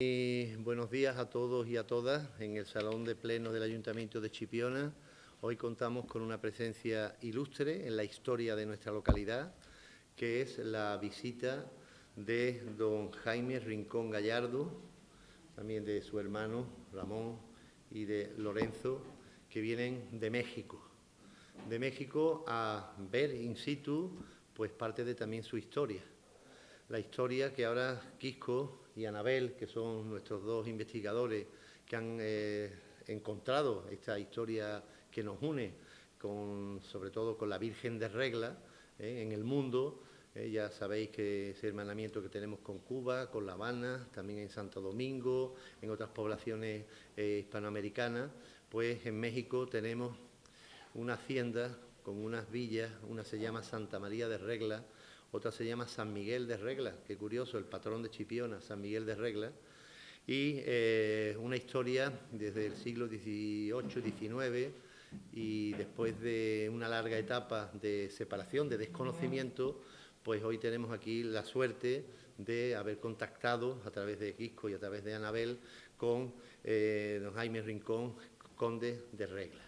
Buenos días a todos y a todas en el Salón de Plenos del Ayuntamiento de Chipiona. Hoy contamos con una presencia ilustre en la historia de nuestra localidad, que es la visita de don Jaime Rincón Gallardo, también de su hermano Ramón y de Lorenzo, que vienen de México a ver in situ pues parte de también su historia. La historia que ahora Quisco y Anabel, que son nuestros dos investigadores que han encontrado esta historia que nos une, sobre todo con la Virgen de Regla en el mundo. Ya sabéis que ese hermanamiento que tenemos con Cuba, con La Habana, también en Santo Domingo, en otras poblaciones hispanoamericanas, pues en México tenemos una hacienda con unas villas, una se llama Santa María de Regla, otra se llama San Miguel de Regla, qué curioso, el patrón de Chipiona, San Miguel de Regla, y una historia desde el siglo XVIII-XIX, y después de una larga etapa de separación, de desconocimiento, pues hoy tenemos aquí la suerte de haber contactado a través de Quisco y a través de Anabel con don Jaime Rincón, conde de Regla.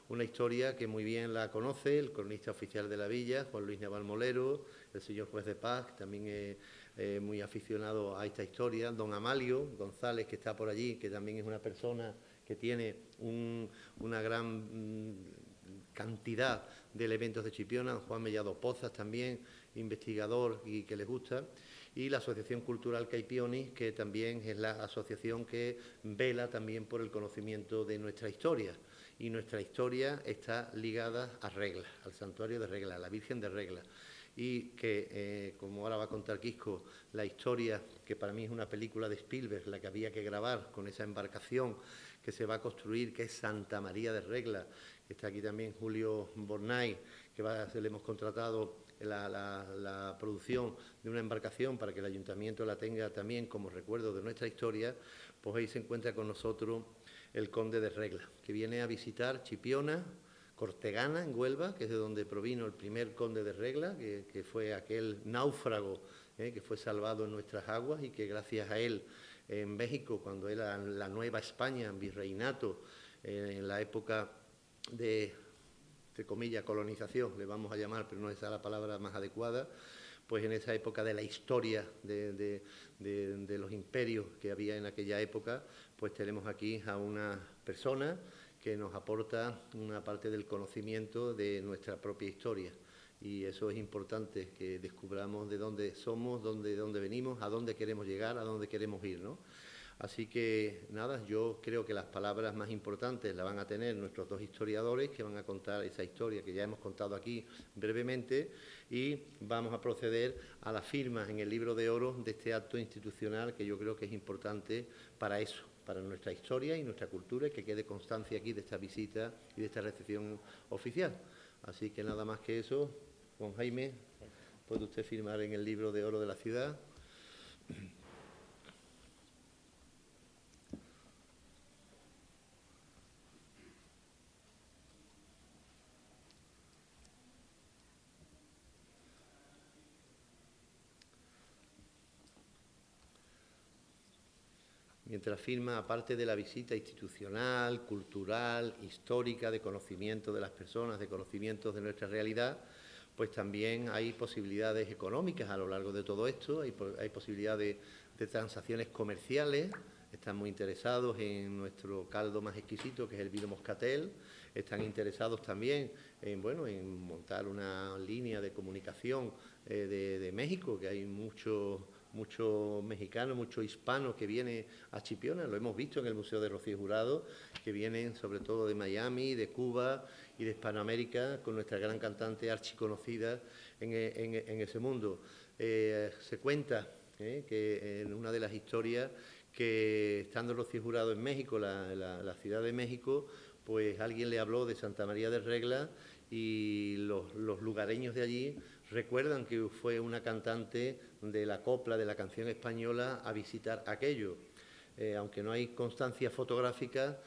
Una historia que muy bien la conoce el cronista oficial de la villa, Juan Luis Navalmolero, el señor juez de paz, que también es muy aficionado a esta historia, don Amalio González, que está por allí, que también es una persona que tiene una gran cantidad de elementos de Chipiona, Juan Mellado Pozas también, investigador y que les gusta, y la Asociación Cultural Caipionis, que también es la asociación que vela también por el conocimiento de nuestra historia. Y nuestra historia está ligada a Regla, al santuario de Regla, a la Virgen de Regla. Y que, como ahora va a contar Quisco, la historia, que para mí es una película de Spielberg, la que había que grabar con esa embarcación que se va a construir, que es Santa María de Regla. Está aquí también Julio Bornay, que le hemos contratado la producción de una embarcación para que el ayuntamiento la tenga también como recuerdo de nuestra historia. Pues ahí se encuentra con nosotros el conde de Regla, que viene a visitar Chipiona, Cortegana, en Huelva, que es de donde provino el primer conde de Regla, que fue aquel náufrago que fue salvado en nuestras aguas y que gracias a él en México, cuando era la Nueva España, virreinato, en la época de, entre comillas, colonización, le vamos a llamar, pero no es esa la palabra más adecuada, pues en esa época de la historia de los imperios que había en aquella época, pues tenemos aquí a una persona que nos aporta una parte del conocimiento de nuestra propia historia. Y eso es importante, que descubramos de dónde somos, de dónde venimos, a dónde queremos llegar, a dónde queremos ir, ¿no? Así que, nada, yo creo que las palabras más importantes las van a tener nuestros dos historiadores, que van a contar esa historia que ya hemos contado aquí brevemente, y vamos a proceder a la firma en el libro de oro de este acto institucional, que yo creo que es importante para eso, para nuestra historia y nuestra cultura, y que quede constancia aquí de esta visita y de esta recepción oficial. Así que nada más que eso, Juan Jaime, puede usted firmar en el libro de oro de la ciudad. Mientras firma, aparte de la visita institucional, cultural, histórica, de conocimiento de las personas, de conocimiento de nuestra realidad, pues también hay posibilidades económicas a lo largo de todo esto, hay posibilidades de transacciones comerciales. Están muy interesados en nuestro caldo más exquisito, que es el vino moscatel. Están interesados también en montar una línea de comunicación de México, que hay mucho mexicano, mucho hispano que viene a Chipiona. Lo hemos visto en el Museo de Rocío Jurado, que vienen sobre todo de Miami, de Cuba y de Hispanoamérica, con nuestra gran cantante archiconocida en ese mundo. Se cuenta que en una de las historias, que estando Rocío Jurado en México, la Ciudad de México, pues alguien le habló de Santa María de Regla, y los lugareños de allí recuerdan que fue una cantante de la copla, de la canción española, a visitar aquello. Aunque no hay constancia fotográfica,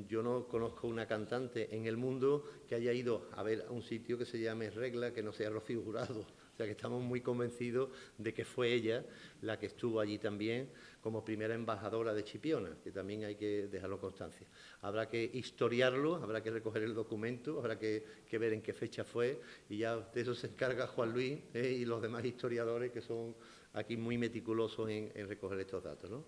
yo no conozco una cantante en el mundo que haya ido a ver a un sitio que se llame Regla, que no sea Rocío Jurado. O sea que estamos muy convencidos de que fue ella la que estuvo allí también como primera embajadora de Chipiona, que también hay que dejarlo constancia. Habrá que historiarlo, habrá que recoger el documento, habrá que ver en qué fecha fue, y ya de eso se encarga Juan Luis y los demás historiadores que son aquí muy meticulosos en recoger estos datos, ¿no?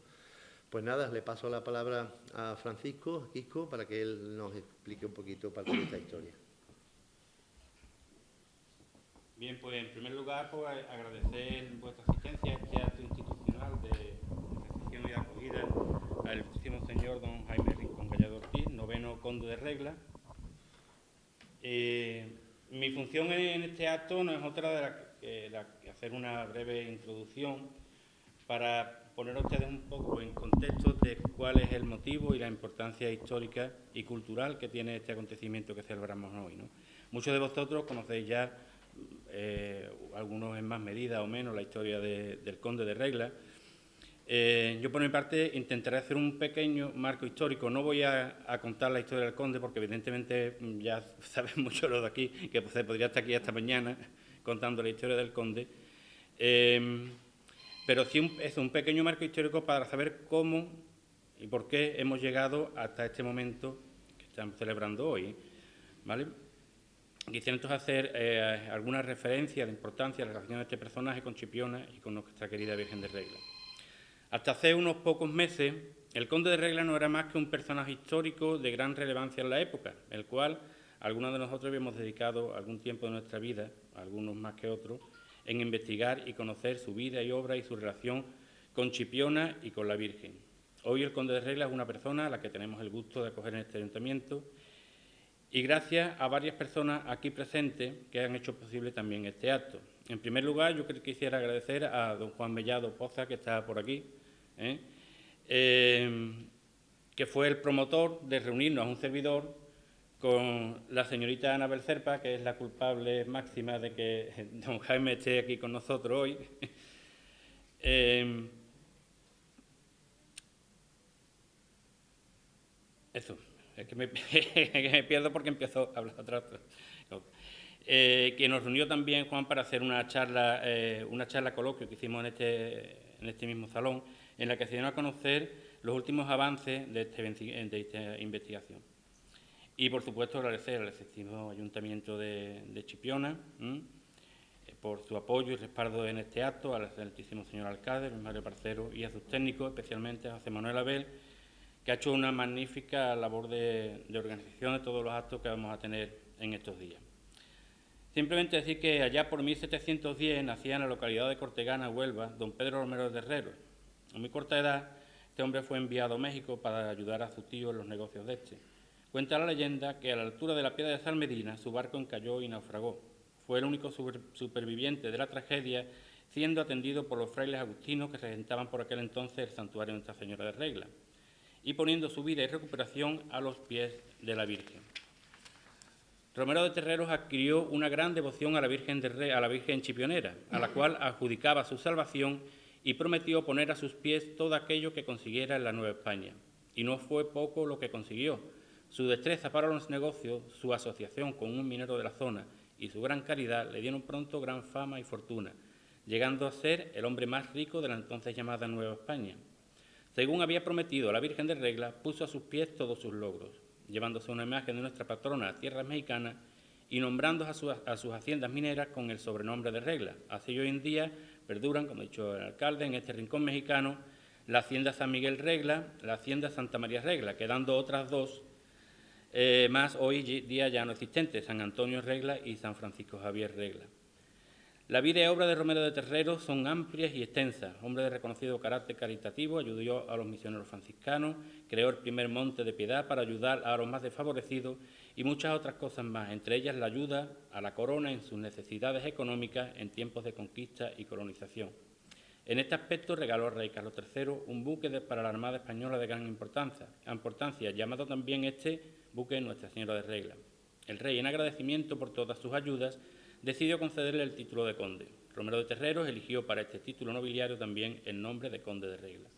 Pues nada, le paso la palabra a Francisco, a Quisco, para que él nos explique un poquito parte de esta historia. Bien, pues en primer lugar, pues agradecer vuestra asistencia a este acto institucional de recepción y de acogida al ilustrísimo señor don Jaime Rincón Gallardo Ortiz, noveno conde de Regla. Mi función en este acto no es otra de hacer una breve introducción para poner a ustedes un poco en contexto de cuál es el motivo y la importancia histórica y cultural que tiene este acontecimiento que celebramos hoy, ¿no? Muchos de vosotros conocéis ya, algunos en más medida o menos, la historia del Conde de Regla. Yo, por mi parte, intentaré hacer un pequeño marco histórico. No voy a contar la historia del Conde porque, evidentemente, ya saben mucho los de aquí, que se podría estar aquí hasta mañana contando la historia del Conde. Pero sí es un pequeño marco histórico para saber cómo y por qué hemos llegado hasta este momento que estamos celebrando hoy, ¿vale? Quisiera entonces hacer alguna referencia de importancia a la relación de este personaje con Chipiona y con nuestra querida Virgen de Regla. Hasta hace unos pocos meses, el Conde de Regla no era más que un personaje histórico de gran relevancia en la época, el cual algunos de nosotros habíamos dedicado algún tiempo de nuestra vida, algunos más que otros, en investigar y conocer su vida y obra y su relación con Chipiona y con la Virgen. Hoy el Conde de Regla es una persona a la que tenemos el gusto de acoger en este ayuntamiento y gracias a varias personas aquí presentes que han hecho posible también este acto. En primer lugar, yo quisiera agradecer a don Juan Mellado Poza, que está por aquí, que fue el promotor de reunirnos a un servidor con la señorita Anabel Cerpa, que es la culpable máxima de que don Jaime esté aquí con nosotros hoy. Eso, es que me pierdo porque empiezo a hablar otra vez. Que nos reunió también Juan para hacer una charla coloquio que hicimos en este mismo salón, en la que se dieron a conocer los últimos avances de esta investigación. Y, por supuesto, agradecer al excelentísimo Ayuntamiento de Chipiona por su apoyo y respaldo en este acto, al excelentísimo señor alcalde, Luis Mario Parcero, y a sus técnicos, especialmente a José Manuel Abel, que ha hecho una magnífica labor de organización de todos los actos que vamos a tener en estos días. Simplemente decir que allá por 1710 nacía en la localidad de Cortegana, Huelva, don Pedro Romero de Herrero. A muy corta edad, este hombre fue enviado a México para ayudar a su tío en los negocios de este. Cuenta la leyenda que a la altura de la piedra de Salmedina su barco encalló y naufragó. Fue el único superviviente de la tragedia, siendo atendido por los frailes agustinos que regentaban por aquel entonces el santuario de Nuestra Señora de Regla, y poniendo su vida y recuperación a los pies de la Virgen. Romero de Terreros adquirió una gran devoción a la Virgen Chipionera, a la cual adjudicaba su salvación y prometió poner a sus pies todo aquello que consiguiera en la Nueva España. Y no fue poco lo que consiguió. Su destreza para los negocios, su asociación con un minero de la zona y su gran caridad le dieron pronto gran fama y fortuna, llegando a ser el hombre más rico de la entonces llamada Nueva España. Según había prometido a la Virgen de Regla, puso a sus pies todos sus logros, llevándose una imagen de nuestra patrona a tierras mexicanas y nombrando a sus haciendas mineras con el sobrenombre de Regla. Así hoy en día perduran, como ha dicho el alcalde, en este rincón mexicano, la hacienda San Miguel Regla, la hacienda Santa María Regla, quedando otras dos más hoy día ya no existentes, San Antonio Regla y San Francisco Javier Regla. La vida y obra de Romero de Terreros son amplias y extensas. Hombre de reconocido carácter caritativo, ayudó a los misioneros franciscanos, creó el primer monte de piedad para ayudar a los más desfavorecidos y muchas otras cosas más, entre ellas la ayuda a la corona en sus necesidades económicas en tiempos de conquista y colonización. En este aspecto regaló al rey Carlos III un buque para la Armada Española de gran importancia, llamado también este buque Nuestra Señora de Regla. El rey, en agradecimiento por todas sus ayudas, decidió concederle el título de conde. Romero de Terreros eligió para este título nobiliario también el nombre de conde de Regla.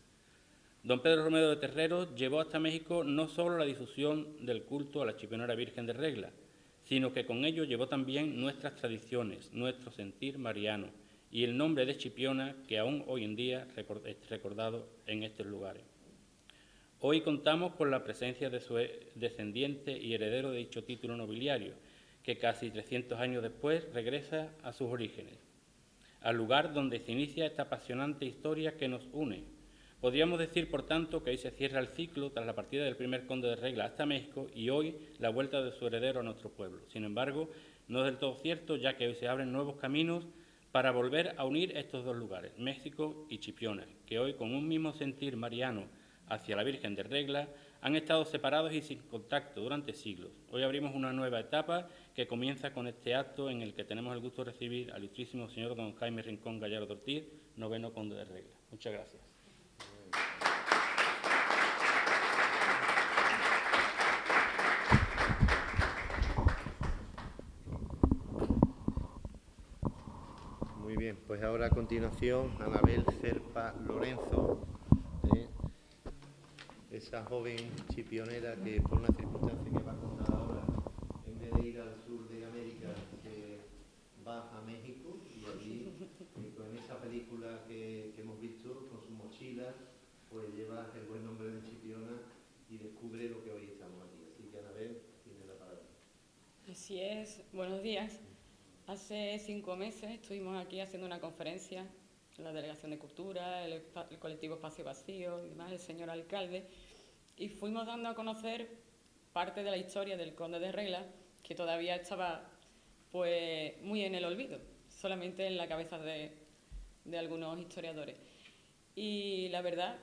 Don Pedro Romero de Terreros llevó hasta México no solo la difusión del culto a la Chipionera Virgen de Regla, sino que con ello llevó también nuestras tradiciones, nuestro sentir mariano y el nombre de Chipiona, que aún hoy en día es recordado en estos lugares. Hoy contamos con la presencia de su descendiente y heredero de dicho título nobiliario, que casi 300 años después regresa a sus orígenes, al lugar donde se inicia esta apasionante historia que nos une. Podríamos decir, por tanto, que hoy se cierra el ciclo tras la partida del primer conde de Regla hasta México y hoy la vuelta de su heredero a nuestro pueblo. Sin embargo, no es del todo cierto, ya que hoy se abren nuevos caminos para volver a unir estos dos lugares, México y Chipiona, que hoy, con un mismo sentir mariano hacia la Virgen de Regla, han estado separados y sin contacto durante siglos. Hoy abrimos una nueva etapa que comienza con este acto en el que tenemos el gusto de recibir al ilustrísimo señor don Jaime Rincón Gallardo Ortiz, noveno conde de Regla. Muchas gracias. Muy bien, pues ahora a continuación Anabel Cerpa Lorenzo, esa joven chipionera que por una circunstancia que va a contar ahora, en vez de ir al sur de América, va a México y allí, en esa película que hemos visto, con su mochila, pues lleva el buen nombre de Chipiona y descubre lo que hoy estamos aquí. Así que Anabel, tiene la palabra. Así es, buenos días. Hace 5 meses estuvimos aquí haciendo una conferencia en la Delegación de Cultura, el colectivo Espacio Vacío y demás, el señor alcalde, y fuimos dando a conocer parte de la historia del conde de Regla, que todavía estaba pues muy en el olvido, solamente en la cabeza de algunos historiadores. Y la verdad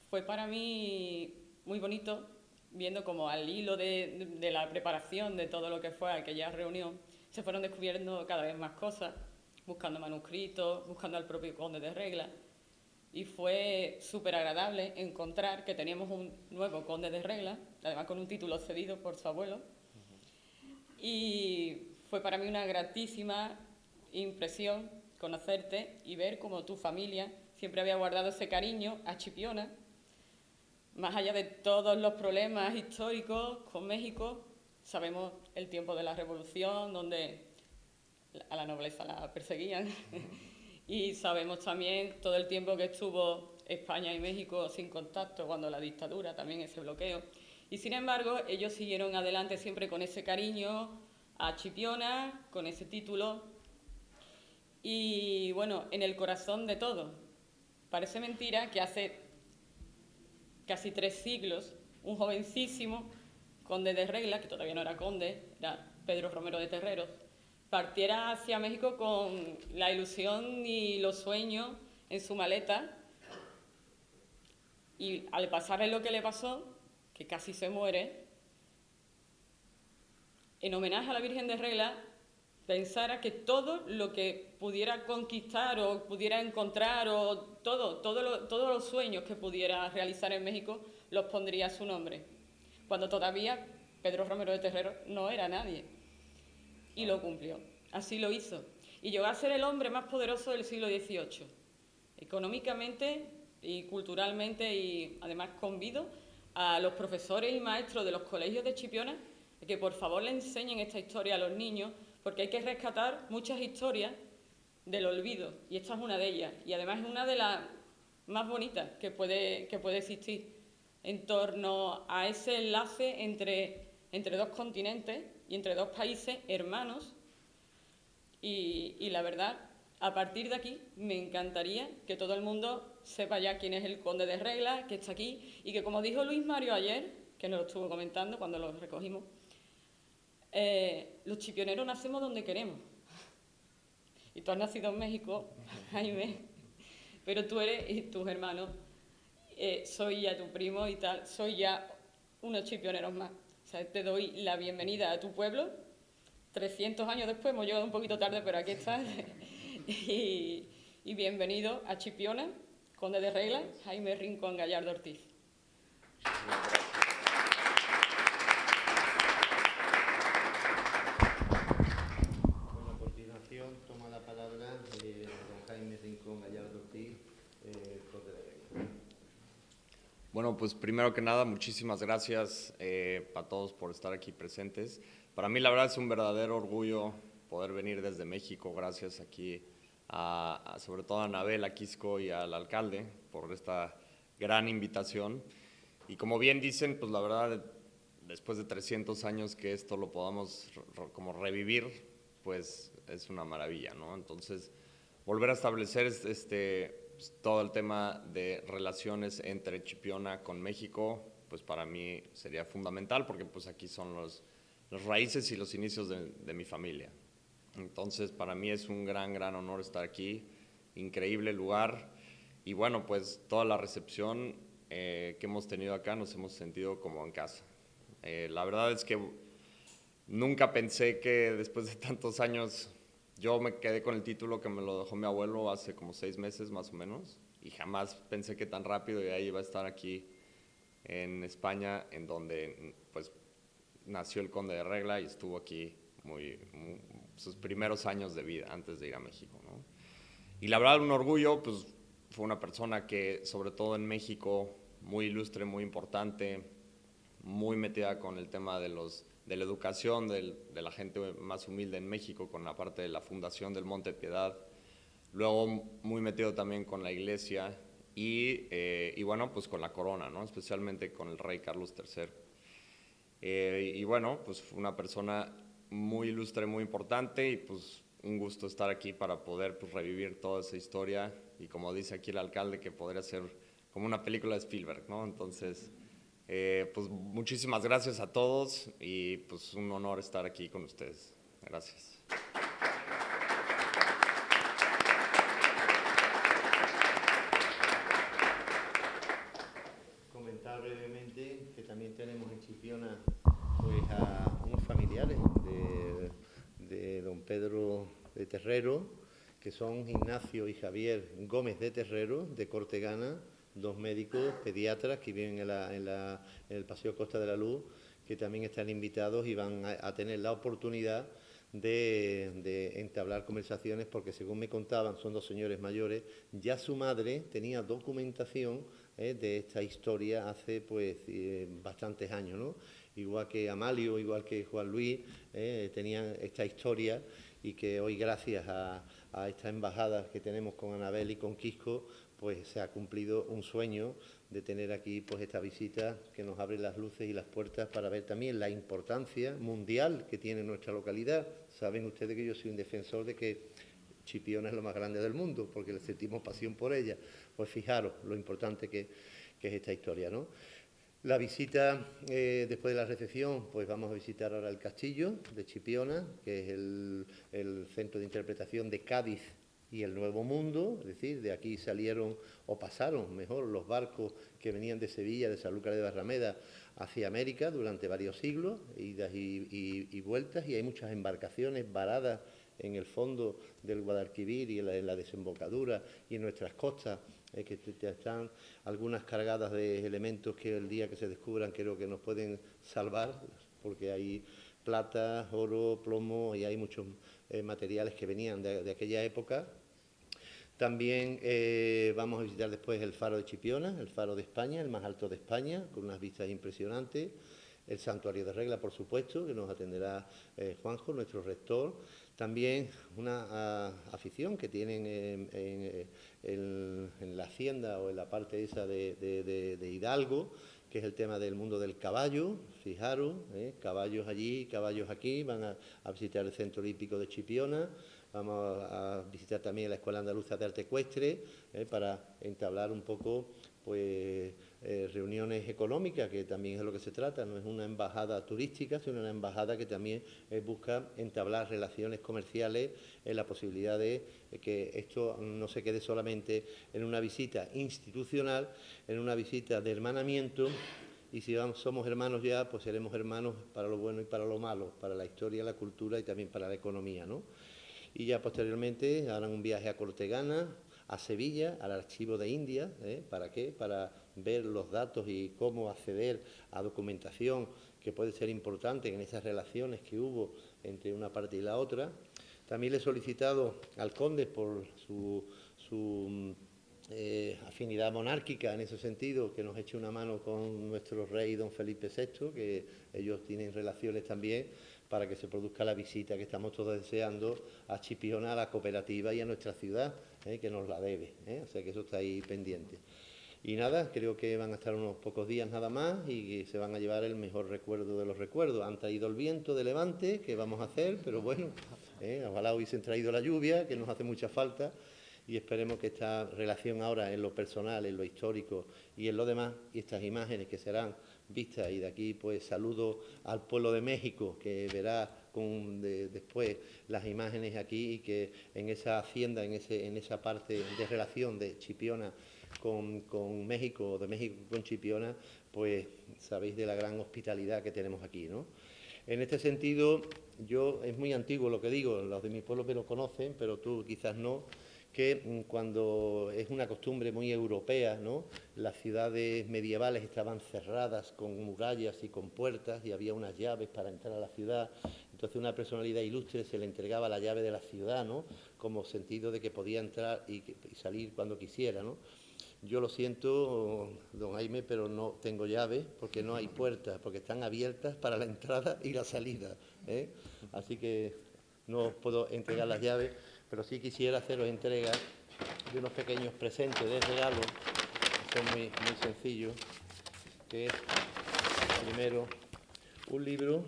fue para mí muy bonito, viendo como al hilo de la preparación de todo lo que fue aquella reunión, se fueron descubriendo cada vez más cosas, buscando manuscritos, buscando al propio conde de Regla, y fue súper agradable encontrar que teníamos un nuevo conde de Regla, además con un título cedido por su abuelo, y fue para mí una gratísima impresión conocerte y ver cómo tu familia siempre había guardado ese cariño a Chipiona, más allá de todos los problemas históricos con México. Sabemos el tiempo de la Revolución, donde a la nobleza la perseguían, y sabemos también todo el tiempo que estuvo España y México sin contacto, cuando la dictadura, también ese bloqueo. Y sin embargo, ellos siguieron adelante siempre con ese cariño a Chipiona, con ese título, y bueno, en el corazón de todo. Parece mentira que hace casi 3 siglos, un jovencísimo conde de Regla, que todavía no era conde, era Pedro Romero de Terreros, partiera hacia México con la ilusión y los sueños en su maleta, y al pasarle lo que le pasó, que casi se muere, en homenaje a la Virgen de Regla, pensara que todo lo que pudiera conquistar o pudiera encontrar, o todos los sueños que pudiera realizar en México, los pondría a su nombre, cuando todavía Pedro Romero de Terreros no era nadie. Y lo cumplió, así lo hizo. Y llegó a ser el hombre más poderoso del siglo XVIII, económicamente y culturalmente, y además convido a los profesores y maestros de los colegios de Chipiona que por favor le enseñen esta historia a los niños, porque hay que rescatar muchas historias del olvido, y esta es una de ellas, y además es una de las más bonitas que puede existir en torno a ese enlace entre dos continentes y entre dos países hermanos. Y la verdad, a partir de aquí me encantaría que todo el mundo sepa ya quién es el conde de Regla, que está aquí, y que, como dijo Luis Mario ayer, que nos lo estuvo comentando cuando lo recogimos, los chipioneros nacemos donde queremos. Y tú has nacido en México, Jaime, pero tú eres, y tus hermanos, soy ya tu primo y tal, soy ya unos chipioneros más. O sea, te doy la bienvenida a tu pueblo. 300 años después, hemos llegado un poquito tarde, pero aquí estás. y bienvenido a Chipiona, conde de Regla, Jaime Rincón Gallardo Ortiz. Bueno, a continuación toma la palabra don Jaime Rincón Gallardo Ortiz, conde de Regla. Bueno, pues primero que nada, muchísimas gracias a todos por estar aquí presentes. Para mí la verdad es un verdadero orgullo poder venir desde México, gracias aquí sobre todo a Anabel, a Quisco y al alcalde por esta gran invitación. Y como bien dicen, pues la verdad, después de 300 años que esto lo podamos como revivir, pues es una maravilla, ¿no? Entonces, volver a establecer todo el tema de relaciones entre Chipiona con México, pues para mí sería fundamental porque pues aquí son las raíces y los inicios de mi familia. Entonces para mí es un gran honor estar aquí, increíble lugar y bueno, pues toda la recepción que hemos tenido acá nos hemos sentido como en casa. La verdad es que nunca pensé que después de tantos años yo me quedé con el título que me lo dejó mi abuelo hace como 6 meses más o menos y jamás pensé que tan rápido ya iba a estar aquí en España, en donde pues nació el Conde de Regla y estuvo aquí sus primeros años de vida antes de ir a México, ¿no? Y la verdad un orgullo, pues fue una persona que sobre todo en México muy ilustre, muy importante, muy metida con el tema de la educación de la gente más humilde en México, con la parte de la fundación del Monte Piedad, luego muy metido también con la iglesia y bueno, pues con la corona, ¿no? Especialmente con el rey Carlos III. Y bueno, pues fue una persona muy ilustre, muy importante y pues un gusto estar aquí para poder pues, revivir toda esa historia y como dice aquí el alcalde, que podría ser como una película de Spielberg, ¿no? Entonces, pues muchísimas gracias a todos y pues un honor estar aquí con ustedes. Gracias. Comentar brevemente que también tenemos en Chipiona pues, a unos familiares de don Pedro de Terrero, que son Ignacio y Javier Gómez de Terrero, de Cortegana, 2 médicos pediatras que viven en el Paseo Costa de la Luz, que también están invitados y van a tener la oportunidad de entablar conversaciones, porque según me contaban, son 2 señores mayores, ya su madre tenía documentación de esta historia hace pues bastantes años, ¿no? Igual que Amalio, igual que Juan Luis, tenían esta historia y que hoy gracias a esta embajada que tenemos con Anabel y con Quisco, pues se ha cumplido un sueño de tener aquí pues esta visita que nos abre las luces y las puertas para ver también la importancia mundial que tiene nuestra localidad. Saben ustedes que yo soy un defensor de que Chipiona es lo más grande del mundo, porque le sentimos pasión por ella. Pues fijaros lo importante que es esta historia, ¿no? La visita, después de la recepción, pues vamos a visitar ahora el castillo de Chipiona, que es el centro de interpretación de Cádiz y el Nuevo Mundo, es decir, de aquí salieron o pasaron, mejor, los barcos que venían de Sevilla, de Sanlúcar de Barrameda, hacia América durante varios siglos, idas y vueltas, y hay muchas embarcaciones varadas en el fondo del Guadalquivir y en la desembocadura y en nuestras costas, que están algunas cargadas de elementos que el día que se descubran creo que nos pueden salvar, porque hay plata, oro, plomo y hay muchos materiales que venían de aquella época. También vamos a visitar después el Faro de Chipiona, el Faro de España, el más alto de España, con unas vistas impresionantes. El Santuario de Regla, por supuesto, que nos atenderá Juanjo, nuestro rector. También una afición que tienen en la hacienda o en la parte esa de Hidalgo, que es el tema del mundo del caballo. Fijaros, caballos allí, caballos aquí. Van a visitar el Centro Olímpico de Chipiona. Vamos a visitar también la Escuela Andaluza de Arte Ecuestre para entablar un poco pues reuniones económicas, que también es de lo que se trata. No es una embajada turística, sino una embajada que también busca entablar relaciones comerciales, en la posibilidad de que esto no se quede solamente en una visita institucional, en una visita de hermanamiento. Y si somos hermanos ya, pues seremos hermanos para lo bueno y para lo malo, para la historia, la cultura y también para la economía, ¿no? Y ya posteriormente harán un viaje a Cortegana, a Sevilla, al Archivo de India. ¿Para qué? Para ver los datos y cómo acceder a documentación que puede ser importante en esas relaciones que hubo entre una parte y la otra. También le he solicitado al conde por su afinidad monárquica en ese sentido, que nos eche una mano con nuestro rey don Felipe VI, que ellos tienen relaciones también para que se produzca la visita que estamos todos deseando a Chipiona, a la cooperativa y a nuestra ciudad, que nos la debe, o sea que eso está ahí pendiente. Y nada, creo que van a estar unos pocos días nada más y que se van a llevar el mejor recuerdo de los recuerdos. Han traído el viento de levante, que vamos a hacer, pero bueno, ojalá hubiesen traído la lluvia, que nos hace mucha falta, y esperemos que esta relación ahora en lo personal, en lo histórico y en lo demás, y estas imágenes que serán vistas, y de aquí pues saludo al pueblo de México, que verá después las imágenes aquí, y que en esa hacienda, en esa parte de relación de Chipiona con México, o de México con Chipiona, pues sabéis de la gran hospitalidad que tenemos aquí, ¿no? En este sentido, es muy antiguo lo que digo, los de mi pueblo me lo conocen, pero tú quizás no, que cuando es una costumbre muy europea, ¿no? Las ciudades medievales estaban cerradas con murallas y con puertas, y había unas llaves para entrar a la ciudad. Entonces una personalidad ilustre se le entregaba la llave de la ciudad, ¿no? Como sentido de que podía entrar y salir cuando quisiera, ¿no? Yo lo siento, don Jaime, pero no tengo llave, porque no hay puertas, porque están abiertas para la entrada y la salida, ¿eh? Así que no os puedo entregar las llaves, pero sí quisiera haceros entrega de unos pequeños presentes de regalo, que son muy sencillos, que es, primero, un libro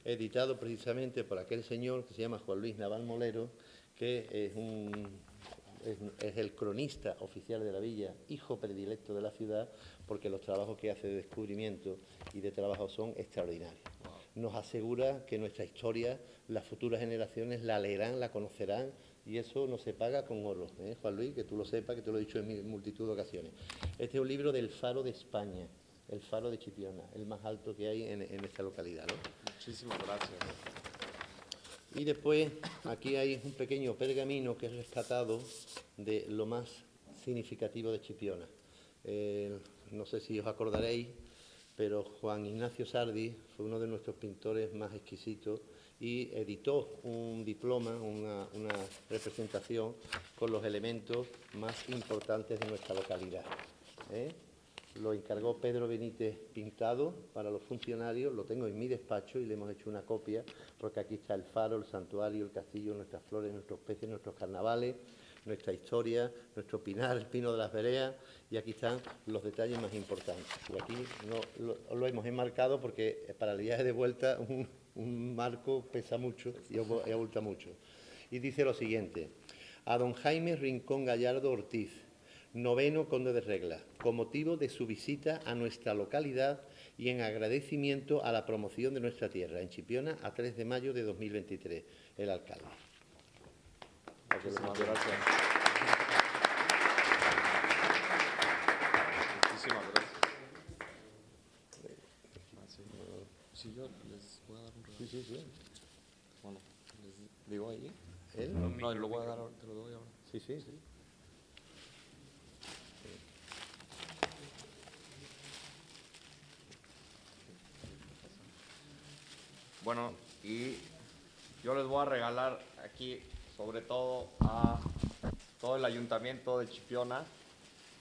editado precisamente por aquel señor que se llama Juan Luis Naval Molero, que es el cronista oficial de la villa, hijo predilecto de la ciudad, porque los trabajos que hace de descubrimiento y de trabajo son extraordinarios. Nos asegura que nuestra historia, las futuras generaciones la leerán, la conocerán, y eso no se paga con oro, Juan Luis, que tú lo sepas, que te lo he dicho en multitud de ocasiones. Este es un libro del Faro de España, el Faro de Chipiona, el más alto que hay en esta localidad, ¿no? Muchísimas gracias. Y después, aquí hay un pequeño pergamino que es rescatado de lo más significativo de Chipiona. No sé si os acordaréis, pero Juan Ignacio Sardi fue uno de nuestros pintores más exquisitos y editó un diploma, una representación con los elementos más importantes de nuestra localidad. Lo encargó Pedro Benítez Pintado para los funcionarios, lo tengo en mi despacho y le hemos hecho una copia, porque aquí está el faro, el santuario, el castillo, nuestras flores, nuestros peces, nuestros carnavales, nuestra historia, nuestro pinar, el pino de las veredas, y aquí están los detalles más importantes. Y aquí lo hemos enmarcado porque para el viaje de vuelta un marco pesa mucho y abulta mucho. Y dice lo siguiente: a don Jaime Rincón Gallardo Ortiz, 9º conde de Regla, con motivo de su visita a nuestra localidad y en agradecimiento a la promoción de nuestra tierra, en Chipiona, a 3 de mayo de 2023, el alcalde. Muchísimas gracias. Muchísimas gracias. Sí, yo les voy a dar un regalo. Sí. Bueno, les digo ahí. ¿Él? No, lo voy a dar ahora, te lo doy ahora. Sí. Bueno, y yo les voy a regalar aquí, sobre todo a todo el ayuntamiento de Chipiona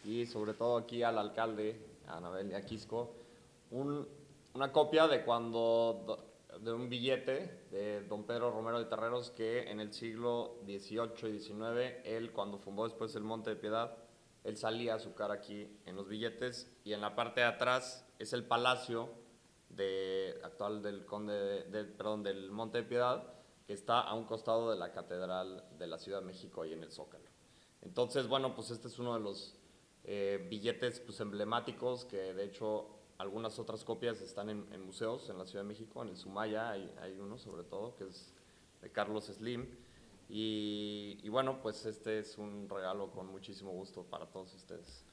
y sobre todo aquí al alcalde, a Anabel Quisco, una copia de de un billete de don Pedro Romero de Terreros, que en el siglo XVIII y XIX, él cuando fundó después el Monte de Piedad, él salía a su cara aquí en los billetes, y en la parte de atrás es el palacio actual del del Monte de Piedad, que está a un costado de la Catedral de la Ciudad de México, ahí en el Zócalo. Entonces, bueno, pues este es uno de los billetes pues, emblemáticos, que de hecho algunas otras copias están en museos en la Ciudad de México, en el Sumaya hay uno sobre todo, que es de Carlos Slim, y bueno, pues este es un regalo con muchísimo gusto para todos ustedes.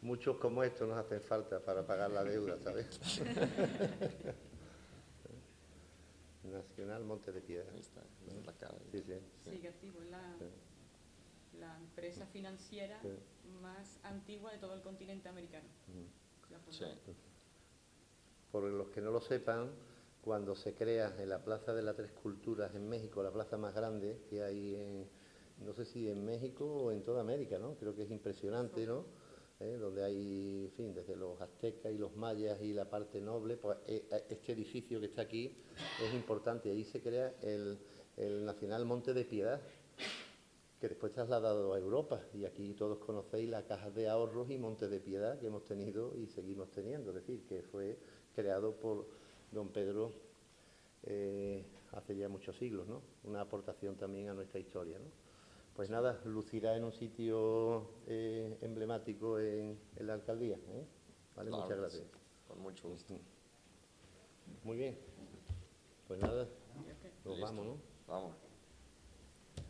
Muchos como estos nos hacen falta para pagar la deuda, ¿sabes? Nacional Monte de Piedad. Ahí está, la cara. Sí. Sigue activo, es la empresa financiera más antigua de todo el continente americano. Sí. Por los que no lo sepan, cuando se crea en la Plaza de las Tres Culturas en México, la plaza más grande que hay en, no sé si en México o en toda América, ¿no? Creo que es impresionante, ¿no? Donde hay, en fin, desde los aztecas y los mayas y la parte noble, pues este edificio que está aquí es importante. Ahí se crea el Nacional Monte de Piedad, que después trasladado a Europa, y aquí todos conocéis la Caja de Ahorros y Monte de Piedad que hemos tenido y seguimos teniendo, es decir, que fue creado por don Pedro hace ya muchos siglos, ¿no? Una aportación también a nuestra historia, ¿no? Pues nada, lucirá en un sitio emblemático en la alcaldía, ¿eh? Vale, Claro, muchas gracias. sí, con mucho gusto. Muy bien, pues nada, nos Listo. vamos, ¿no? Vamos.